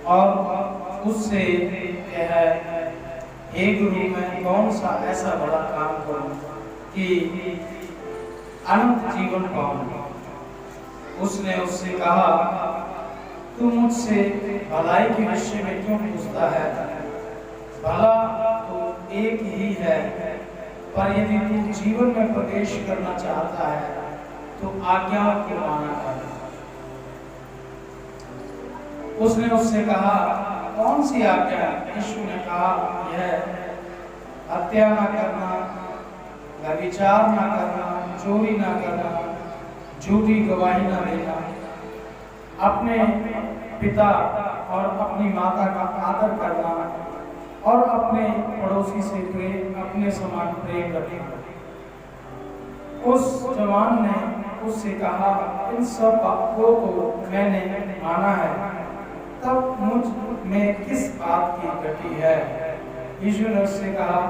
और उससे कह, हे गुरु, मैं कौन सा ऐसा बड़ा काम करूं कि अनंत जीवन पाऊं। उसने उससे कहा, तू मुझसे भलाई के विषय में क्यों पूछता है? भला तो एक ही है, पर यदि तू जीवन में प्रवेश करना चाहता है तो आज्ञाओं को माना कर। उसने उससे कहा, कौन सी आज्ञा? यीशु ने कहा, यह हत्या ना करना, व्यभिचार ना करना, चोरी ना करना, झूठी गवाही ना देना, अपने पिता और अपनी माता का आदर करना और अपने पड़ोसी से प्रेम, अपने समान प्रेम रखना। उस जवान ने उससे कहा, इन सब बातों को मैंने माना है, तब मुझ में किस बात की घटी है? यीशु ने उससे कहा,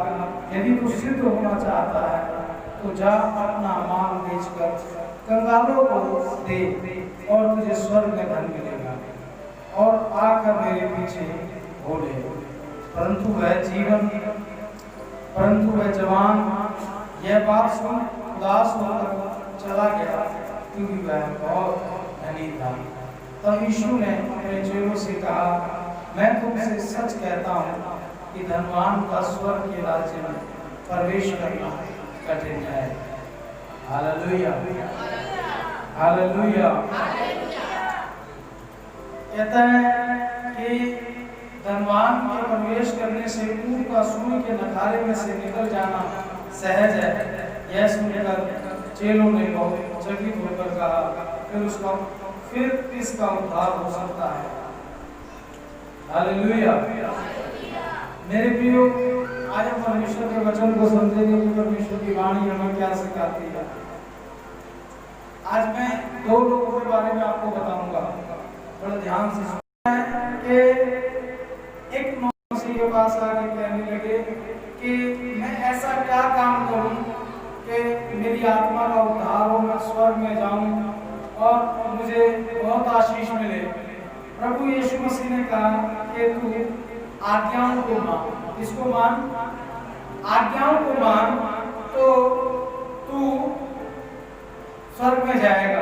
यदि तू सिद्ध होना चाहता है तो जा, अपना माल बेचकर कंगालों को दे और तुझे स्वर्ग में धन मिलेगा, और आकर मेरे पीछे हो ले। परंतु वह जवान यह बात सुन उदास होकर चला गया, क्योंकि वह बहुत धनी था। तब यीशु ने अपने चेलों से कहा, मैं तुमसे सच कहता हूँ कि धनवान का स्वर्ग के राज्य में प्रवेश करना कठिन है। Hallelujah, hallelujah. कहता है कि धनवान के प्रवेश करने से पूर्व का सूर्य के नखारे में से निकल जाना सहज है। यह सुनकर चेलों ने बहुत चकित होकर कहा, फिर इसका उद्धार हो सकता है। हालेलुया। मेरे प्रियो, आज हम परमेश्वर के वचन को समझेंगे कि परमेश्वर की वाणी हमें क्या सिखाती है। आज मैं दो लोगों के बारे में आपको बताऊंगा, बड़ा ध्यान से सुनना कि एक मसीह के पास आके कहने लगे कि मैं ऐसा क्या काम करूं कि मेरी आत्मा का उद्धार हो, मैं स्वर्ग में जाऊं और मुझे बहुत आशीष मिले। प्रभु यीशु मसीह ने कहा कि तू आज्ञाओं को मान। किसको मान? आज्ञाओं को मान, तो तू स्वर्ग में जाएगा।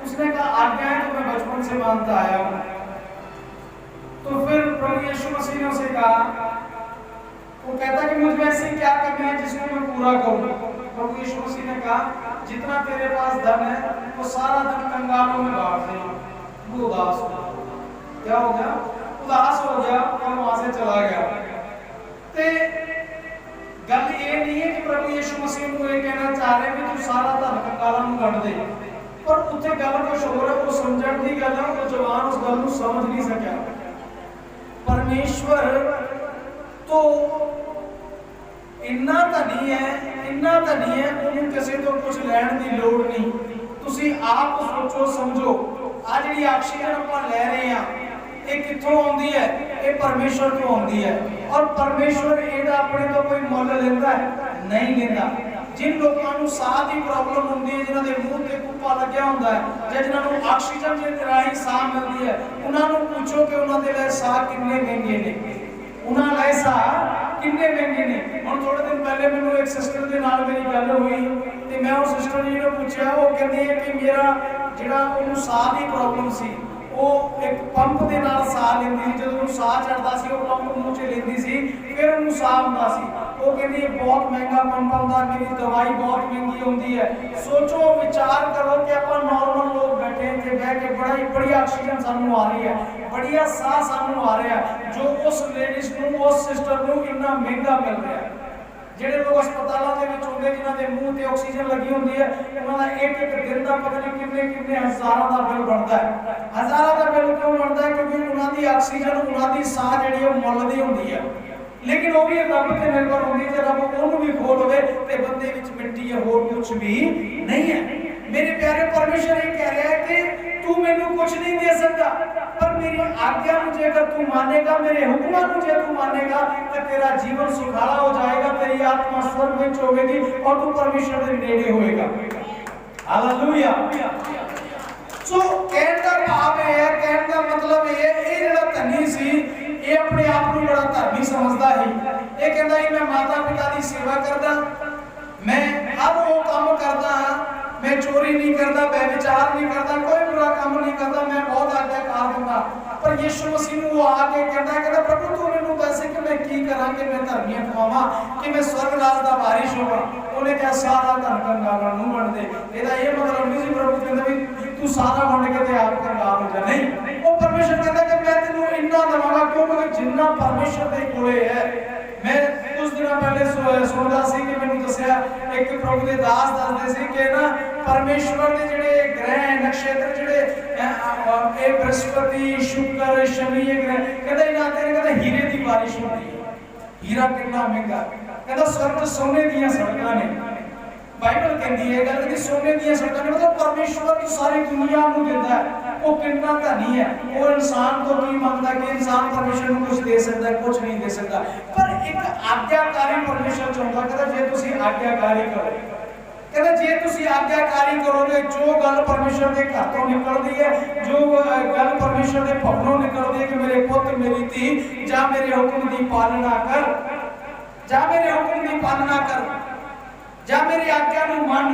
उसने कहा, आज्ञाएं तो मैं बचपन से मानता आया हूं। तो फिर प्रभु यीशु मसीह ने उसे कहा, वो कहता कि मुझे ऐसी क्या करना है जिसको मैं पूरा करूं। प्रभु यीशु मसीह ने कहा, जितना तेरे पास धन है वो सारा धन कंगालों में बांट दे। वो उदास हो गया। क्या हो गया? उदास हो गया और वहां से चला गया। ते गल ये नहीं है कि प्रभु यीशु मसीह को ये कहना चाह रहे कि तू सारा धन कंगालों में बांट दे, पर उत्थे गल कुछ होर है। वो समझण दी गल है, वो जवान उस गल को समझ नहीं सकिया। परमेश्वर तो इन्ना धनी है, इन्ना धनी है, उन्हें किसी तो कुछ लैण की लोड़ नहीं। तुसी आप सोचो समझो, आ जिहड़ी ऑक्सीजन आपां लै रहे हैं ये कित्थों आउंदी है? ये परमेश्वर तो आउंदी है। और परमेश्वर ਇਹਦਾ ਆਪਣੇ ਤੋਂ ਕੋਈ ਮੁੱਲ ਲੈਂਦਾ ਹੈ? नहीं ਲੈਂਦਾ। जिन लोगों को साह की प्रॉब्लम होती है, जिन्होंने मुंह से कुप्पा लग्या होता है, या जिन्होंने ऑक्सीजन के राही साह मिलती है, उन्होंने पूछो कि उन्होंने लिए साह कितने महंगे ने, उन्होंने लिए साह कितने महंगे ने। हम थोड़े दिन पहले मैंने एक सिस्टर के नाल मेरी गल हुई तो मैं उस सिस्टर जी ने पूछा, वो कहती है कि मेरा जिहड़ा उन्होंने साह की प्रॉब्लम सी, वो एक पंप के नाल साह लेंदी सी। जदों साह चढ़दा सी वो पंप मुंह च लेंदी सी, फिर उन्होंने साह हुंदा सी। वो कहती है बहुत महंगा पंप आउंदा, मेरी दवाई बहुत महंगी होती है। सोचो, विचार करो कि आप नॉर्मल लोग बैठे थे, बह के बड़ी ऑक्सीजन सानू आ रही है, बढ़िया साह सानू आ रहा है, जो उस लेडीज को, उस सिस्टर को इतना महंगा मिल रहा है। ਜਿਹੜੇ ਲੋਕ ਹਸਪਤਾਲਾਂ ਦੇ ਵਿੱਚ ਹੁੰਦੇ, ਜਿਨ੍ਹਾਂ ਦੇ ਮੂੰਹ ਤੇ ਆਕਸੀਜਨ ਲੱਗੀ ਹੁੰਦੀ ਹੈ, ਉਹਨਾਂ ਦਾ ਇੱਕ ਦਿਨ ਦਾ ਪਤਾ ਨਹੀਂ ਕਿੰਨੇ ਹਜ਼ਾਰਾਂ ਦਾ ਬਿੱਲ ਬਣਦਾ ਹੈ। ਹਜ਼ਾਰਾਂ ਦਾ ਬਿੱਲ ਕਿਉਂ ਬਣਦਾ ਹੈ? ਕਿਉਂਕਿ ਉਹਨਾਂ ਦੀ ਆਕਸੀਜਨ, ਉਹਨਾਂ ਦੀ ਸਾਹ ਜਿਹੜੀ ਉਹ ਮੁੱਲ ਦੀ ਹੁੰਦੀ ਹੈ। लेकिन वो भी रब पे निर्भर होती है। रब उन्होंने भी खोल होवे ते बंदे विच मिट्टी है, होर कुछ भी नहीं है। मेरे प्यारे, परमेश्वर ये कह रहा है कि तू मैनू कुछ नहीं दे सकता, पर मेरी आज्ञा मुझे अगर तू मानेगा, मेरे हुक्म मुझे तू मानेगा, तो तेरा जीवन सुखाला हो जाएगा, तेरी आत्मा स्वर्ग में होगी और तू परमेश्वर के नेड़े होएगा। हालेलुया। सो कहने का भाव है, कहने का मतलब ये जेड़ा धनी सी, ये अपने आप को बड़ा धर्मी समझदा ही। ये कहंदा ही मैं माता पिता की सेवा करदा, मैं हर वो काम करदा, मैं चोरी नहीं करता, व्यभिचार नहीं करता, कोई बुरा काम नहीं करता, मैं बहुत आज्ञाकार बंदा। पर यीशु मसीह ਨੂੰ आके कहता प्रभु तू मैनू दस कि मैं की करा कि मैं धर्मी कमावा, कि मैं स्वर्ग राज दा वारिस होवां। ਉਹਨੇ ਕਿਹਾ सारा धन कंगालां ਨੂੰ वंड दे। ਇਹਦਾ ਇਹ मतलब नहीं सी प्रभु कहंदा भी तू सारा वंड के ते आप कंगाल हो जा, नहीं। ਉਹ परमेश्वर कहता कि मैं तेनू इन्ना देवांगा क्योंकि जिन्ना परमेश्वर दे कोले है। मैं कुछ दिन पहले सुनदा सी कि मैनू दस्सिया एक प्रभु दे दास दसदे सी कि ना परमेश्वर दे जिहड़े ग्रह नक्षत्र जिहड़े ए बृहस्पति शुक्र शनि ग्रह कहंदा इन्हां ते कहंदा हीरे दी बारिश होंदी है। हीरा कितना महंगा, कहंदा स्वर्ग सोने दीयां सड़कां ने। बाइबल कहती है गल कि सोने दी सड़कां ने, मतलब परमेश्वर की सारी दुनिया को देता है। वो कितना धनी है, वो इंसान को की मांगता कि इंसान परमेश्वर को कुछ दे सकता है, कुछ नहीं दे सकता। पर एक आज्ञाकारी परमेश्वर चाहता कहता जे तुसी आज्ञाकारी करो, कहता जे तुसी आज्ञाकारी करोगे, जो गल परमेश्वर के घर तो निकलती है, जो गल परमेश्वर के भवनों निकलती है कि मेरे पुत्र मेरी धी जा मेरे हुक्म की पालना कर, जा मेरे हुक्म की पालना कर, जा मेरी आज्ञा नूं मन।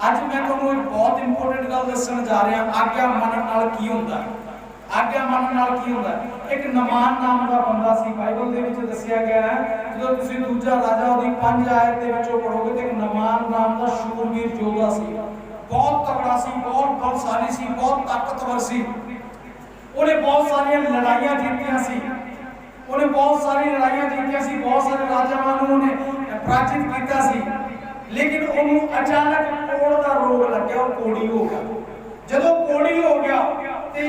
अज मैं तुहानूं एक बहुत इंपोर्टेंट गल दस्सण जा रहा, आज्ञा मनण नाल की हुंदा है। आज्ञा मनण नाल की हुंदा है। एक नमान नाम का बंदा सी, बाइबल दे विच दस्सिया गया है। जो तुसीं दूजा राजा ओदी 5 आयत दे विचों पढ़ोगे तो एक नमान नाम का शूरवीर योद्धा सी, बहुत तगड़ा सी, बहुत बलशाली सी, बहुत ताकतवर सी। उन्हें बहुत सारी लड़ाइयां जीतियां सी, उन्हें बहुत सारी लड़ाइयां जीतियां सी, बहुत सारे राजावां नूं उन्हें पराजित किया सी। लेकिन उन्होंने अचानक कोड़ का रोग लग गया, वो कोड़ी हो गया। जदों कोड़ी हो गया ते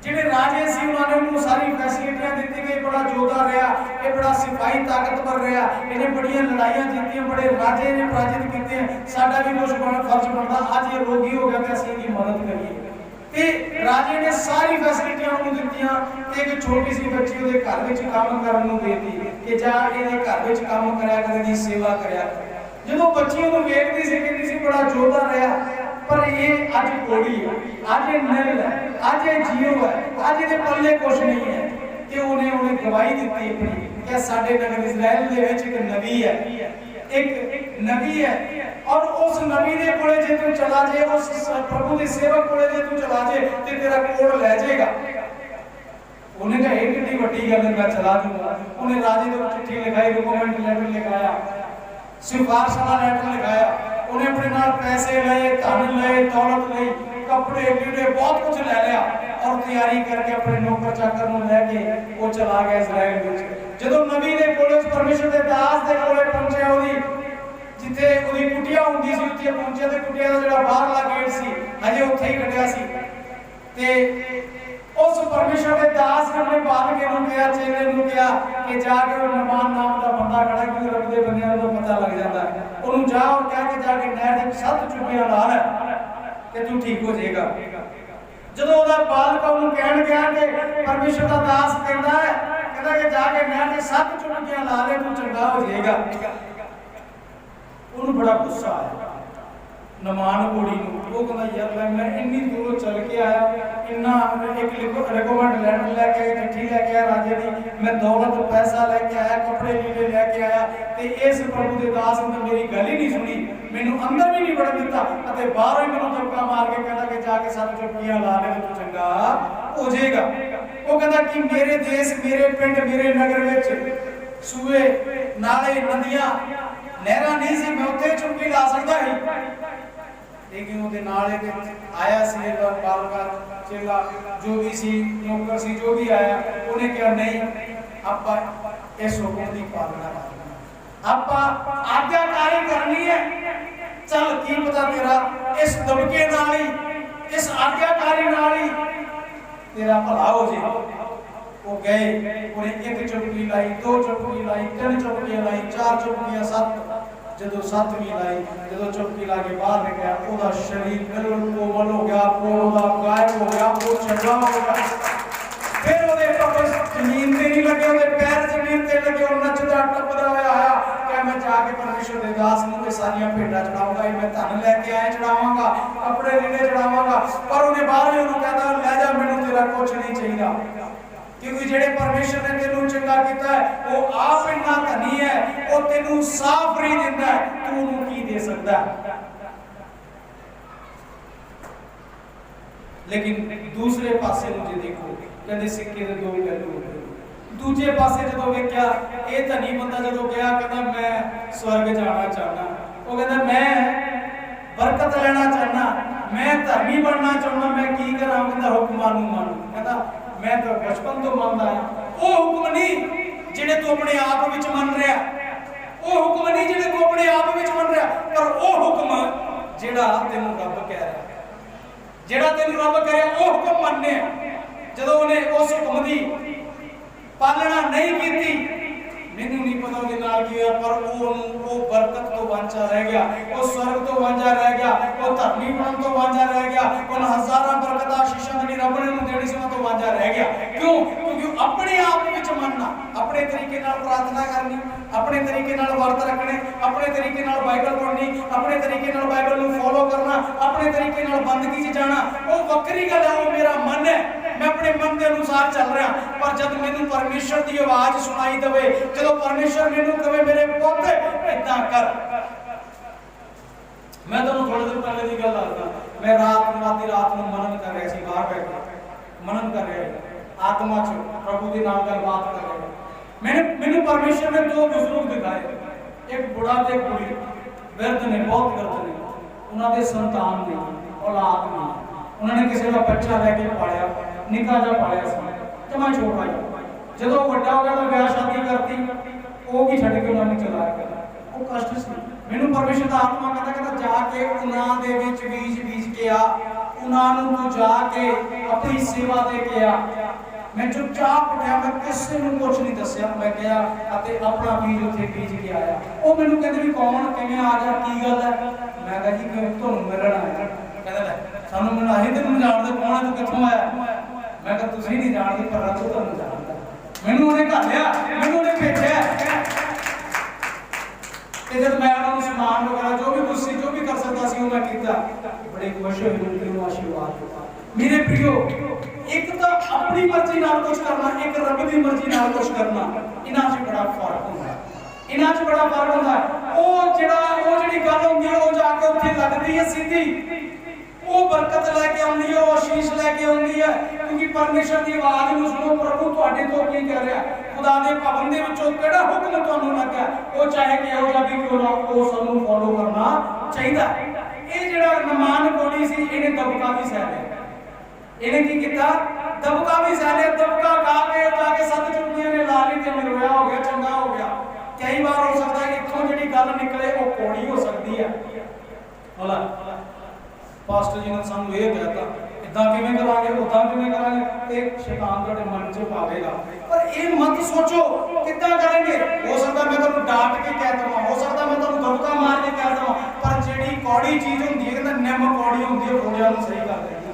जिहड़े राजे सी उन्होंने उन्हें सारी फैसिलिटियां दी गई, बड़ा योद्धा रहा, ये बड़ा सिपाही ताकतवर रहा, इन्हें बड़ियां लड़ाइयां जीतियां, बड़े राजे ने पराजित किए। साडा भी कुछ फर्ज बनता अज ये रोगी हो गया तो असीं इसकी मदद करिए। ते राजे ने सारी फैसिलिटियां उन्हें दित्तियां ते एक छोटी सी बच्ची उहदे घर विच काम करन नूं देती कि जा इहदे घर विच काम करया कर, इहदी सेवा करया कर। जदों बच्ची उहनूं वेखदी सी कहंदी सी बड़ा योद्धा रहा, पर ये अज कोड़ी है, अज ये निल है, अज ये जीरो है, अज इहदे पल्ले कुछ नहीं है। ते उन्हें गवाही दित्ती अपनी कि साडे नगर इजराइल दे विच एक नबी है, एक नबी है, और उस नबी दे कोले जे तू चला जे, उस प्रभु दे सेवक कोले जे तू चला जे ते तेरा कोड़ ले जाएगा। उन्हें कहा एक कितनी बड़ी गल है, मैं चला दूंगा। उन्हें राजे को चिट्ठी लिखाई, रिकमेंड लेटर लिखाया, सिफारिश वाला लेटर लिखाया। उन्हें अपने नाल पैसे लए, धन लए, दौलत लई, कपड़े लीड़े बहुत कुछ ले लिया और तैयारी करके अपने नौकर चाकर नूं लेके वो चला गया इजराइल विच। जदों नबी दे कोले परमेश्वर दे दास दे कोले पहुंचे, ओदी जिथे ओदी कुटिया हुंदी सी उत्थे पहुंचे ते कुटिया दा जिहड़ा बाहरला गेट सी अजे उत्थे ही कटिया सी। ते उस परमेश्वर के दास ने अपने बालके नूं कहा, चेले नूं कहा कि जाके वो नमान नाम का बंदा खड़ा, क्योंकि रब दे बंदियां नूं पता लग जाता है, उन्होंने जा और कह के जाके नहर दे 7 चुप्पियां ला ले कि तू ठीक हो जाएगा। जदों ओदा बालक उन्होंने कहण गया कि परमेश्वर का दास कहता है कि जाके नहर दे 7 चुप्पियां ला ले, तू चंगा हो जाएगा। उन्होंने बड़ा गुस्सा आया नमान कोड़ी नूं। वो कहता यार मैं इन्नी दूरों चल के आया, इन्ना एक रिकमेंड लेटर लेके आया, चिट्ठी लेके आया राजे दी, मैं दौलत पैसा लेके आया, कपड़े लीड़े लेके आया, ते इस प्रभु दे दास ने मेरी गल ही नहीं सुनी, मैनू अंदर भी नहीं वड़न दिता अते बाहरों ही मैनू धक्का मार के कहता कि जाके 7 चुप्पियां ला ले तो चंगा हो जाएगा। वो कहता कि मेरे देश, मेरे पिंड, मेरे नगर विच सूए, नाले, नदियां, नहरां नहीं सी, मैं उत्थे चुप्पी ला सकदा ही। लेकिन वो नाले आया सी बालका चेला जो भी सी, नौकर सी, जो भी आया, उन्हें कहा नहीं आप इस हुक्म की पालना करनी, आप आज्ञाकारी करनी है। चल की पता तेरा इस दबके नाल ही, इस आज्ञाकारी नाल ही तेरा भला हो जाए। वो गए, उन्हें 1 चुटकी लाई, 2 चुटकी लाई, 3 चुटकियां लाई, 4 चुटकियां, 7 जदों 7वीं लाई, जदों चुटकी ला के बाहर निकलिया, ओदा शरीर बिल्कुल कोमल हो गया, कोड़ा गायब हो गया, वो चंगा हो गया। फिर ओदे पापे जमीन ते नहीं लगे, ओदे पैर जमीन ते लगे, और नचदा टपदा होया आया कि मैं जाके परमेश्वर दे दास नूं ये सारियां भेंटां चढ़ाऊंगा, ये मैं धन लैके आया चढ़ावांगा, कपड़े लीड़े चढ़ावांगा, पर उन्हें बाहर ही उन्होंने कहता लै जा, मैनूं तेरा कुछ नहीं चाहिए, क्योंकि जेड़े परमेश्वर ने तेनू चंगा कीता है वो आप इन्ना धनी है, वो तेनू साफ फ्री दिंदा है, तू उन्हें की दे सकता है। लेकिन दूसरे पासे मुझे देखो, कहते सिक्के दे दो पहलू होंदे। दूजे पासे जो वेख्या ये धनी बंदा जो गया कहता मैं स्वर्ग जाना चाहना, वो कहता मैं बरकत लेना चाहना, मैं धर्मी बनना चाहना, मैं की करा, कहता हुक्म मानू, कहता मैं तो बचपन तो मानता है। वो हुक्म नहीं जिहड़े तू अपने आप विच मन रहा, वो हुक्म नहीं जिहड़े तू अपने आप विच मन रहा, पर वो हुक्म जिहड़ा तेनू रब कह रहा, जिहड़ा तेनू रब कह रहा वो हुक्म मनने। जदों उन्हें उस हुक्म दी पालना नहीं की, मैनू नहीं पता उहदे नाल की होया, पर वो बरकत तो वांझा रह गया, वो स्वर्ग तो वांझा रह गया, वो धर्मी बन तो वांझा रह गया, उन हजारां बरकत आशीषां जिहड़ी रब ने उहनूं देनी सी तो वांझा रह गया। क्यों? क्योंकि अपने आप विच मनना, अपने तरीके नाल प्रार्थना करनी, अपने तरीके नाल वर्त रखने, अपने तरीके नाल बाइबल पढ़नी, अपने तरीके नाल बाइबल नूं फॉलो करना, अपने तरीके नाल बंदगी च जाना, वो वक्री गल है, वो मेरा मन है, मैं अपने मन के अनुसार चल रहा। पर जब मैनू परमेश्वर की आवाज सुनाई दे, जो परमेश्वर मैनू कहे मेरे पुत इदां कर, मैं तुहानूं थोड़े दिन पहले की गल दसदा, मैं आधी रात को मनन कर रहा सी, बाहर बैठ के मनन कर रहा, आत्मा च प्रभु के नाम गलबात कर रहा। मैनू परमेश्वर ने दो बुजुर्ग दिखाए, एक बुढ़ा ते एक बुढ़ी, विरध ने, बहुत विरध ने, उन्होंने संतान नहीं, औलाद नहीं, उन्होंने किसी का बच्चा लैके पालिया, निका जा पालिया सी, तो मैं छोटा ही जो बड़ा हो गया तो ब्याह शादी करती, वो भी छड़ के उन्होंने चला गया, वो कष्ट सी। मैनू परमेश्वर का आत्मा कहता जाके उन्हां दे विच बीज बीज के आ, उन्हां नूं तू जाके अपनी सेवा दे के आ। मैं चुपचाप उठा, मैं किसी नूं कुछ नहीं दस्या, मैं गया अते अपना बीज उत्थे बीज के आया। वो मैनू कहते भी कौन किवें आ गया, की गल है? मैं कहा जी मैं तुहानूं मिलण आया। कहंदा लै सानूं मिलण आए, तैनूं जाणदे कौन है, तू कित्थों आया? मैं कहा तुसीं नहीं जाणदे, पर रब तुहानूं जाणदा, मैनू उन्हें घल्लिया, मैनू उन्हें भेजिया। ते जब मैं उन्होंने समान वगैरह जो भी कुछ सी, जो भी कर सकता सी, वो मैं कीता, बड़े खुश होए, उन्होंने आशीर्वाद दिता। मेरे प्रियो, एक तो अपनी मर्जी नाल कुछ करना, एक रब की मर्जी नाल कुछ करना, इन्हां च बड़ा फर्क होंदा है, इन्हां च बड़ा फर्क होंदा है। वो जिहड़ी गल होंदी है, वो जाके उत्थे लगदी है सीधी, वो बरकत लैके आउंदी है, वो आशीष लैके आउंदी है, क्योंकि परमेश्वर की आवाज नूं सुनो, प्रभु तुहाडे तो की कह रहा है, खुदा दे भवन दे विचों किहड़ा हुक्म तुहानूं लग्या, वो चाहे किहो जिहा भी क्यों ना, वो सानूं फॉलो करना चाहीदा। ये जिहड़ा नमान कोड़ी सी, इहने दबका भी सह लिया, इहने की कीता, दबका भी सह लिया, दबका गा के जाके सत चुटकियां ने ला ली ते रोया हो गया, चंगा हो गया। कई बार हो सकता है इत्थों जिहड़ी गल निकले वो कोड़ी हो सकती है, होला पास्टर जी ने सानू ये कहता इदां किवें करांगे, उदां किवें करांगे, ते शैतान तुहाडे मन च पावेगा। पर ये मत सोचो किदां करेंगे, हो सकता मैं तुहानूं डांट के कह दवां, हो सकता मैं तुहानूं दबका मार के कह दवां, पर जिहड़ी कौड़ी चीज हुंदी है, कहंदा निम कौड़ी हुंदी है, फोड़ियां नूं सही कर दिंदी है,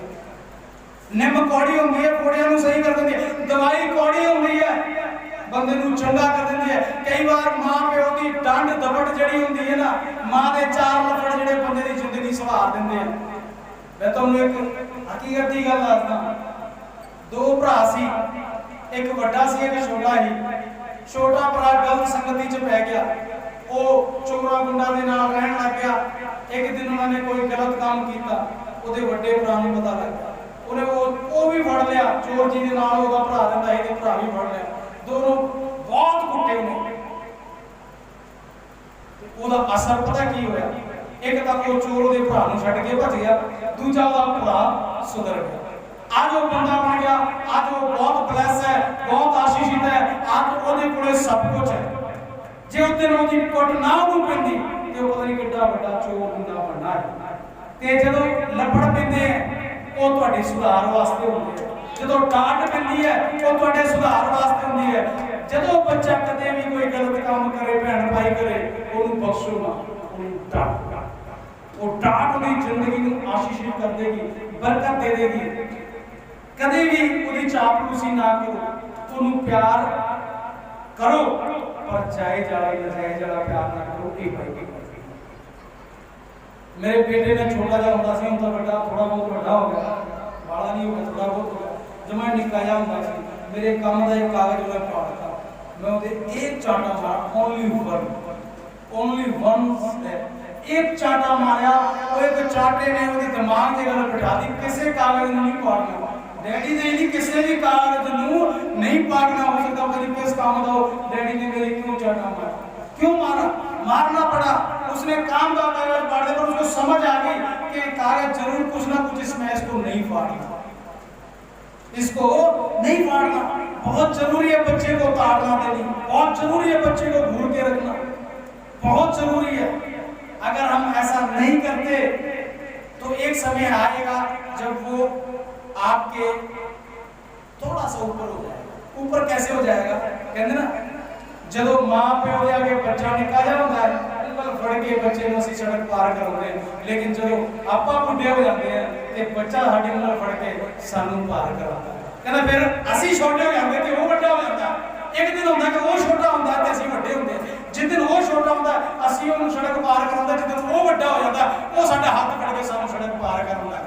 निम कौड़ी हुंदी है, फोड़ियां नूं सही कर दिंदी है, दवाई कौड़ी हुंदी है, बंदे नूं चंगा कर दिंदी है। कई बार मां प्यो दी डंड दबड़ जिहड़ी हुंदी है ना, मां दे चार लफड़ जिहड़े बंदे दी जिंदगी सवार दिंदे हैं। मैं तुहानूं एक हकीकत की गल दसदा, दो भरा सी, एक वड्डा सी, एक छोटा ही। छोटा भरा गलत संगति च पै गया, वो चोरा गुंडा दे नाल रहन लग गया। एक दिन उन्होंने कोई गलत काम किया, ਉਹਦੇ ਵੱਡੇ ਭਰਾ ਨੂੰ ਪਤਾ ਲੱਗਾ, ਉਹਨੇ ਉਹ ਵੀ ਫੜ ਲਿਆ, ਚੋਰ ਜੀ ਦੇ ਨਾਲ ਉਹਦਾ ਭਰਾ ਰਹਿੰਦਾ ਸੀ, ਤੇ ਭਰਾ ਵੀ ਫੜ ਲਿਆ, ਦੋਨੋਂ ਬਹੁਤ ਕੁੱਟੇ ਉਹਨੇ। ਉਹਦਾ ਅਸਰ ਪਤਾ ਕੀ ਹੋਇਆ, ਇੱਕ ਤਾਂ ਉਹ ਚੋਰ ਉਹਦੇ ਭਰਾ ਨੂੰ ਛੱਡ ਕੇ ਭੱਜ ਗਿਆ, ਦੂਜਾ ਉਹਦਾ ਭਰਾ ਸੁਧਰ ਗਿਆ। आज वो बंदा बन गया, आज वो बहुत ब्लेस है, बहुत आशीषित है, आज ਉਹਦੇ ਕੋਲੇ सब कुछ है। जे उस दिन ਉਹਦੀ ਕੁੱਟ ਨਾ ਉਹਨੂੰ ਪੈਂਦੀ ਤੇ ਉਹ ਪਤਾ ਨਹੀਂ ਕਿੱਡਾ ਵੱਡਾ ਚੋਰ ਹੁੰਦਾ ਬਣਨਾ ਹੈ। ਤੇ ਜਦੋਂ ਲੱਭੜ ਪੈਂਦੇ ਆ ਉਹ ਤੁਹਾਡੇ ਸੁਧਾਰ ਵਾਸਤੇ ਹੁੰਦੇ ਆ, ਜਦੋਂ ਡਾਂਟ ਪੈਂਦੀ ਹੈ ਉਹ ਤੁਹਾਡੇ ਸੁਧਾਰ ਵਾਸਤੇ ਹੁੰਦੀ ਹੈ। ਜਦੋਂ ਬੱਚਾ ਕਦੇ ਵੀ ਕੋਈ ਗਲਤ ਕੰਮ ਕਰੇ, ਭੈਣ ਭਾਈ ਕਰੇ, ਉਹਨੂੰ ਬਖਸ਼ੋ ਨਾ, ਉਹਨੂੰ ਡਾਂਟੋ। ਉਹ ਡਾਂਟ ਉਹਦੀ ਜ਼ਿੰਦਗੀ ਨੂੰ ਆਸ਼ੀਸ਼ਿਤ ਕਰ ਦੇਗੀ, ਬਰਕਤ ਦੇ ਦੇਗੀ। कभी भी उसकी चापलूसी ना करो, ਉਹਨੂੰ प्यार करो, पर पर जायज वाला नजायज वाला प्यार ना करो। मेरे बेटे ने छोटा जा होता सी, हुण बड़ा थोड़ा बहुत बड़ा हो गया, बाला नहीं हो गया, थोड़ा बहुत हो गया। जब मैं निक्का जा होता सी, मेरे काम का एक कागज मैं पाड़ता, मैं उसे एक चाटा मारा, ओनली वन एक चाटा मारा, वो एक चाटे ने वो दिमाग की गल बिठा दी, किसी कागज नहीं पाड़ना। डैडी ने नहीं किसी भी कागज नहीं पाड़ना हो सकता, कभी किस काम का डैडी ने मेरे क्यों चाटा मारा, क्यों मारा, मारना पड़ा। उसने काम का कागज फाड़ दिया, पर उसको समझ आ गई कि कागज जरूर कुछ ना कुछ इसमें, इसको नहीं फाड़ना, इसको नहीं फाड़ना। बहुत जरूरी है बच्चे को ताड़ना देनी, बहुत जरूरी है बच्चे को घूर के रखना, बहुत जरूरी है। अगर हम ऐसा नहीं करते तो एक समय आएगा जब वो आपके थोड़ा सा ऊपर हो जाएगा। ऊपर कैसे हो जाएगा, कहते ना जो मां प्यो दे आगे बच्चा निका जा होता है, बिल्कुल फड़ के बच्चे ਨੂੰ ਅਸੀਂ सड़क पार कराਉਂਦੇ, लेकिन ਜਦੋਂ ਆਪਾਂ ਬੁੱਢੇ ਹੋ ਜਾਂਦੇ ਆ ਤੇ ਬੱਚਾ ਸਾਡੇ ਨਾਲ ਫੜ ਕੇ ਸਾਨੂੰ ਪਾਰ ਕਰਾਉਂਦਾ। ਕਹਿੰਦਾ ਫਿਰ ਅਸੀਂ ਛੋਟੇ ਹੋ ਜਾਂਦੇ ਤੇ ਉਹ ਵੱਡਾ ਹੋ ਜਾਂਦਾ। ਇੱਕ ਦਿਨ ਹੁੰਦਾ ਕਿ ਉਹ ਛੋਟਾ ਹੁੰਦਾ ਤੇ ਅਸੀਂ ਵੱਡੇ ਹੁੰਦੇ। ਜਿਸ ਦਿਨ ਉਹ ਛੋਟਾ ਹੁੰਦਾ ਅਸੀਂ ਉਹਨੂੰ ਸੜਕ ਪਾਰ ਕਰਾਉਂਦੇ, ਜਿਸ ਦਿਨ ਉਹ ਵੱਡਾ ਹੋ ਜਾਂਦਾ ਉਹ ਸਾਡਾ ਹੱਥ ਫੜ ਕੇ ਸਾਨੂੰ ਸੜਕ ਪਾਰ ਕਰਾਉਂਦਾ।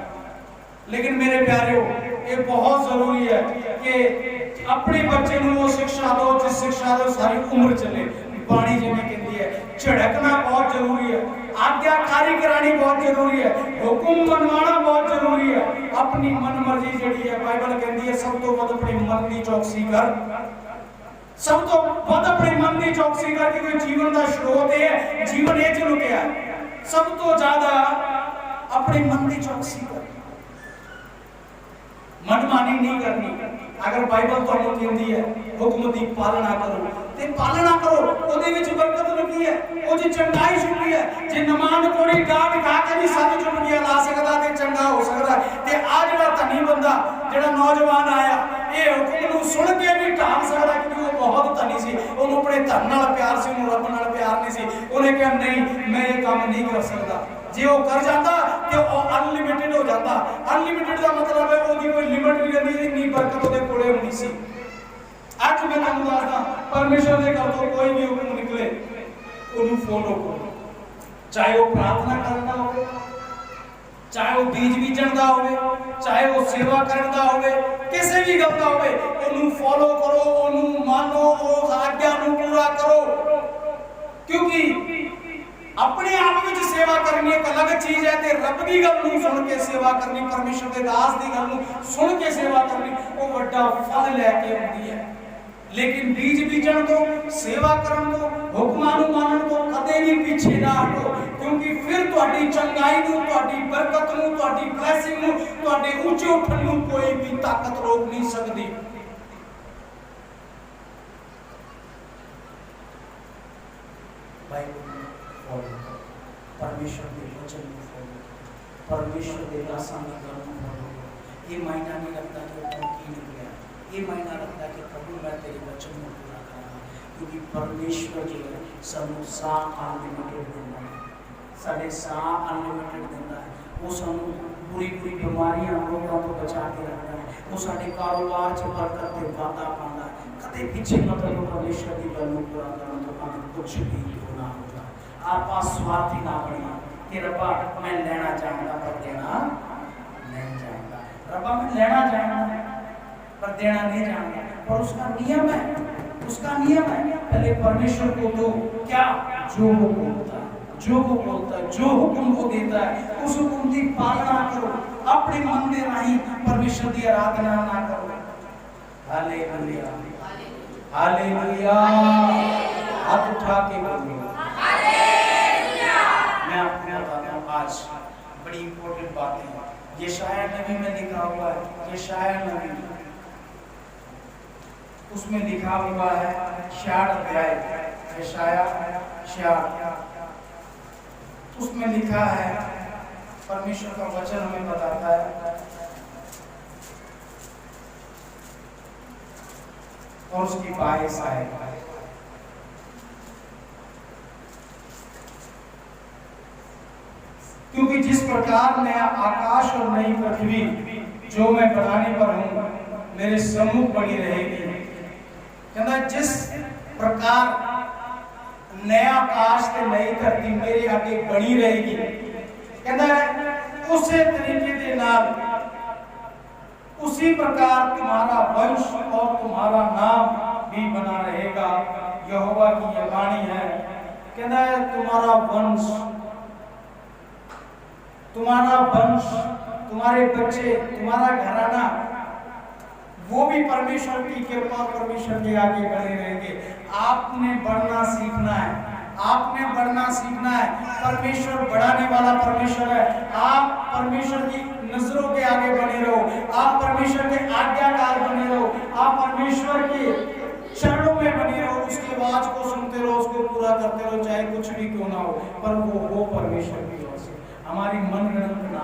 लेकिन मेरे प्यारेओ, ये बहुत जरूरी है कि अपने बच्चे को वो शिक्षा दो जिस शिक्षा दो सारी उम्र चले। बाणी जिन्हें कहती है झड़कना बहुत जरूरी है, आज्ञाकारी करानी बहुत जरूरी है, हुक्म मनवाना बहुत जरूरी है। अपनी मन मर्जी जड़ी है, बाइबल कहती है सब तो वध अपने मन की चौकसी कर, सब तो वध अपने मन की चौकसी कर, क्योंकि जीवन का स्रोत है, जीवन ये च लुकिया है। सब तो ज्यादा अपने मन की चौकसी कर, मनमानी नहीं करनी। अगर बाइबल ਤੁਹਾਨੂੰ ਕਹਿੰਦੀ ਹੈ ਹੁਕਮ ਦੀ ਪਾਲਣਾ ਕਰੋ ਤੇ ਪਾਲਣਾ ਕਰੋ, ਉਹਦੇ ਵਿੱਚ ਬਰਕਤ ਲੁਕੀ ਹੈ, ਉਹਦੀ ਚੰਗਾਈ ਛੁਪੀ ਹੈ। ਜੇ ਨਮਾਨ ਕੋੜੀ ਡਾਟ ਖਾ ਕੇ ਵੀ ਸੱਤ ਚੁਟਕੀਆਂ ਲਾ ਸਕਦਾ ਤੇ ਚੰਗਾ ਹੋ ਸਕਦਾ। ਤੇ ਆ ਜਿਹੜਾ ਧਨੀ ਬੰਦਾ, ਜਿਹੜਾ ਨੌਜਵਾਨ ਆਇਆ, ਇਹ ਹੁਕਮ ਨੂੰ ਸੁਣ ਕੇ ਵੀ ਢਾਲ ਸਕਦਾ, ਕਿਉਂਕਿ ਉਹ ਬਹੁਤ ਧਨੀ ਸੀ, ਉਹਨੂੰ ਆਪਣੇ ਧਨ ਨਾਲ ਪਿਆਰ ਸੀ, ਉਹਨੂੰ ਰੱਬ ਨਾਲ ਪਿਆਰ ਨਹੀਂ ਸੀ। ਉਹਨੇ ਕਿਹਾ ਨਹੀਂ, ਮੈਂ ਇਹ ਕੰਮ ਨਹੀਂ ਕਰ ਸਕਦਾ। ਜੇ ਉਹ ਕਰ ਜਾਂਦਾ ਤੇ ਉਹ ਅਨਲਿਮਿਟਿਡ ਹੋ ਜਾਂਦਾ। ਅਨਲਿਮਿਟਿਡ ਦਾ ਮਤਲਬ ਹੈ ਉਹਦੀ ਕੋਈ ਲਿਮਿਟ ਨਹੀਂ ਰਹਿੰਦੀ, ਇੰਨੀ ਬਰਕਤ ਉਹਦੇ ਕੋਲੇ ਹੁੰਦੀ ਸੀ। ਅੱਜ ਮੈਂ ਤੁਹਾਨੂੰ ਦੱਸਦਾ, ਪਰਮੇਸ਼ਰ ਦੇ ਘਰ ਤੋਂ ਕੋਈ ਵੀ ਹੁਕਮ ਨਿਕਲੇ ਉਹਨੂੰ ਫੋਲੋ ਕਰੋ, ਚਾਹੇ ਉਹ ਪ੍ਰਾਰਥਨਾ ਕਰਨਾ ਹੋਵੇ, ਚਾਹੇ ਉਹ ਬੀਜ ਬੀਜਣ ਦਾ ਹੋਵੇ, ਚਾਹੇ ਉਹ ਸੇਵਾ ਕਰਨ ਦਾ ਹੋਵੇ, ਕਿਸੇ ਵੀ ਗੱਲ ਦਾ ਹੋਵੇ, ਉਹਨੂੰ ਫੋਲੋ ਕਰੋ, ਉਹਨੂੰ ਮੰਨੋ, ਉਸ ਆਗਿਆ ਨੂੰ ਪੂਰਾ ਕਰੋ। ਕਿਉਂਕਿ अपने आप में सेवा करनी एक अलग चीज है, ते रब दी गल नूं सुन के सेवा करनी, परमेश्वर दे दास दी गल नूं सुन के सेवा करनी, वो बड़ा फल लेके आउंदी है। लेकिन बीज बीजण तो, सेवा करन तो, हुक्मां नूं मानण तो कदे भी पीछे ना हटो, क्योंकि फिर तुहाडी चंगाई नूं, तुहाडी बरकत नूं, तुहाडी ब्लेसिंग नूं, तुहाडे ऊंचे उठण नूं कोई भी ताकत रोक नहीं सकदी। परमेश्वर के वचन को फॉलो, परमेश्वर के दासां दी गल को फॉलो। ये महीना नहीं लगता कि वो की निकले, ये महीना लगता कि प्रभु मैं तेरे वचन को पूरा करूंगा, क्योंकि परमेश्वर जो है सानू सा अनलिमिटेड देता है, साडे सा अनलिमिटेड देता है। वो सानू पूरी बीमारियां रोगों तो बचा के रखता है, वो साडे कारोबार च बरकत ते वादा पांदा है। कदे पीछे मत हो, परमेश्वर की गल को पूरा करन तो भावें कुछ भी होना होगा। आप स्वार्थी ना बनिए कि रब्बा मैं लेना चाहता पर देना नहीं चाहता, रब्बा मैं लेना चाहता पर देना नहीं चाहता। पर उसका नियम है, उसका नियम है, पहले परमेश्वर को दो, क्या जो वो बोलता है, जो वो बोलता है, जो हुक्म वो देता है, उस हुक्म की पालना करो। अपने मन में नहीं परमेश्वर की आराधना ना करो। हालेलुया, हालेलुया, हाथ उठा के बोलो। मैं आपको बताता हूँ आज बड़ी इंपॉर्टेंट बात है। यशायाह नबी में लिखा हुआ है, यशायाह नबी उसमें लिखा हुआ है 66 अध्याय, यशायाह 66 उसमें लिखा है, परमेश्वर का वचन हमें बताता है और उसकी 22 आयत। क्योंकि जिस प्रकार नया आकाश और नई पृथ्वी जो मैं बनाने पर हूं मेरे सम्मुख बनी रहेगी, कहता जिस प्रकार नया आकाश ते नई धरती मेरे आगे बनी रहेगी। कहता है उसी तरीके के नाल उसी प्रकार तुम्हारा वंश और तुम्हारा नाम भी बना रहेगा। यहोवा की यह वाणी है। कहता है तुम्हारा वंश, तुम्हारे बच्चे, तुम्हारा घराना, वो भी परमेश्वर की कृपा, परमेश्वर के आगे बढ़े रहेंगे। आपने बढ़ना सीखना है, आपने बढ़ना सीखना है। परमेश्वर बढ़ाने वाला परमेश्वर है। आप परमेश्वर की नजरों के आगे बने रहो, आप परमेश्वर के आज्ञाकार बने रहो, आप परमेश्वर के चरणों में बने रहो, उसकी आवाज को सुनते रहो, उसको पूरा करते रहो, चाहे कुछ भी क्यों ना हो, पर वो हो परमेश्वर की ओर से, हमारी मन गणत ना।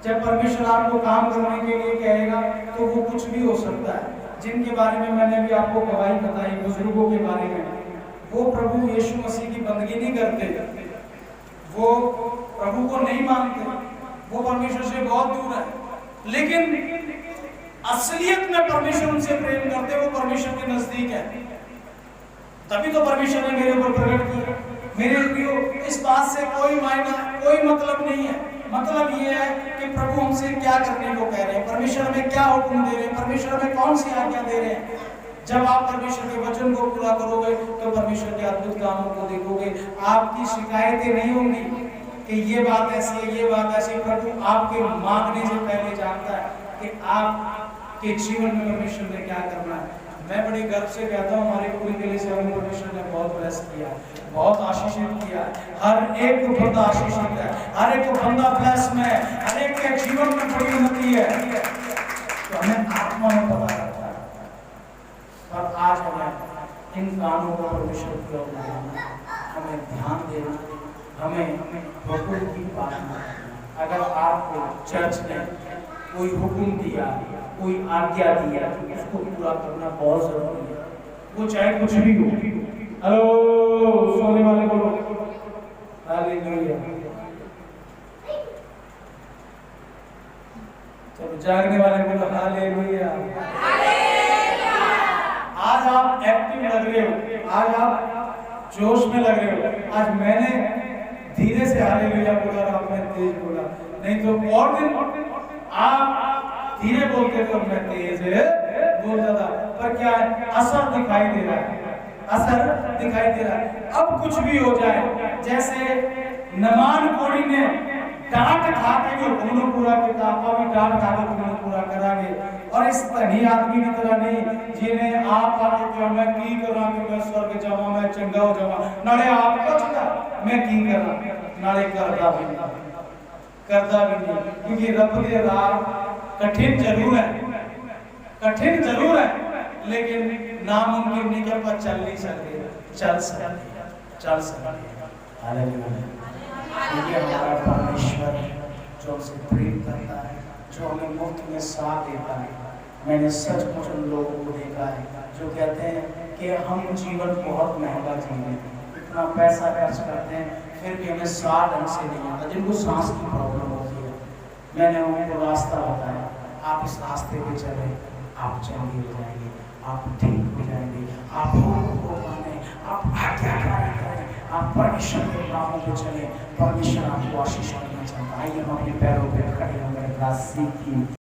जब परमेश्वर आपको काम करने के लिए कहेगा तो वो कुछ भी हो सकता है। जिनके बारे में मैंने भी आपको गवाही बताई, बुजुर्गों के बारे में, वो प्रभु यीशु मसीह की बंदगी नहीं करते, वो प्रभु को नहीं मानते, वो परमेश्वर से बहुत दूर है, लेकिन असलियत में परमेश्वर उनसे प्रेम करते, वो परमेश्वर के नजदीक है। तभी तो परमेश्वर ने मेरे ऊपर प्रकट किया। मेरे लिए इस बात से कोई मायना, कोई मतलब नहीं है। मतलब ये है कि प्रभु हमसे क्या करने को कह रहे हैं, परमेश्वर हमें क्या हुक्म दे रहे हैं, परमेश्वर हमें कौन सी आज्ञा दे रहे हैं। जब आप परमेश्वर के वचन को पूरा करोगे तो परमेश्वर के अद्भुत कामों को देखोगे। आपकी शिकायतें नहीं होंगी कि ये बात ऐसी है, ये बात ऐसी। प्रभु आपके मांगने से पहले जानता है कि आपके जीवन में परमेश्वर ने क्या करना है। मैं बड़ी गर्व से कहता हूँ, हमारे पूरी दिल से हमें परमेश्वर ने बहुत ब्लेस किया, बहुत आशीषित किया। हर एक को बंदा आशीषित है, हर एक को बंदा ब्लेस में है, हर एक के जीवन में बड़ी उन्नति है। तो हमें आत्मा में पता रहता है, और आज हमें इन कानों को परमेश्वर की ओर लगाना, हमें ध्यान देना, हमें हुक्म की पालना। अगर आपको चर्च ने कोई हुक्म दिया, कोई आज्ञा दिया, तो उसको पूरा करना बहुत जरूरी है, वो चाहे कुछ भी हो। हेलो, सोने वाले बोलो हालेलुया। चलो जागने वाले बोलो हालेलुया। आज आप एक्टिव लग रहे हो, आज आप जोश में लग रहे हो। आज मैंने धीरे से हालेलुया बोला और आपने तेज बोला, नहीं तो और दिन आप धीरे बोलते थे, मैं तेज बोलता था। पर क्या है, असर दिखाई दे रहा है, असर दिखाई दे रहा है। अब कुछ भी हो जाए, जैसे नमान कोड़ी ने डांट खा के भी हुक्म पूरा किया, आपका भी डांट खा के हुक्म पूरा करांगे। और इस धनी आदमी की तरह नहीं जिन्हें आप आके कहो मैं की करा कि मैं स्वर्ग जावा, मैं चंगा हो जावा, नाले आपको चंगा मैं की करा, नाले करदा भी नहीं। क्योंकि रब दे राह कठिन जरूर है, कठिन जरूर है, लेकिन नामुमकिन नहीं कि आप चल नहीं सकते, चल सकते। हालेलुया। ये हमारा परमेश्वर जो हमसे प्रेम करता है, जो हमें मुफ्त में साथ देता है। मैंने सचमुच उन लोगों को देखा है जो कहते हैं कि हम जीवन बहुत महंगा जीवन, इतना पैसा खर्च करते हैं, फिर भी हमें साथ ढंग से नहीं आता, जिनको सांस की प्रॉब्लम होती है। मैंने उनको रास्ता बताया, आप इस रास्ते पे चले, आप चंगे हो जाएंगे, आप ठीक हो जाएंगे, आप आप आज्ञाकारी करें, आप परमेश्वर के नामों पे चले, परमेश्वर आपको आशीष देना चाहता है। आइए हम अपने पैरों पे खड़े होकर सीखिए।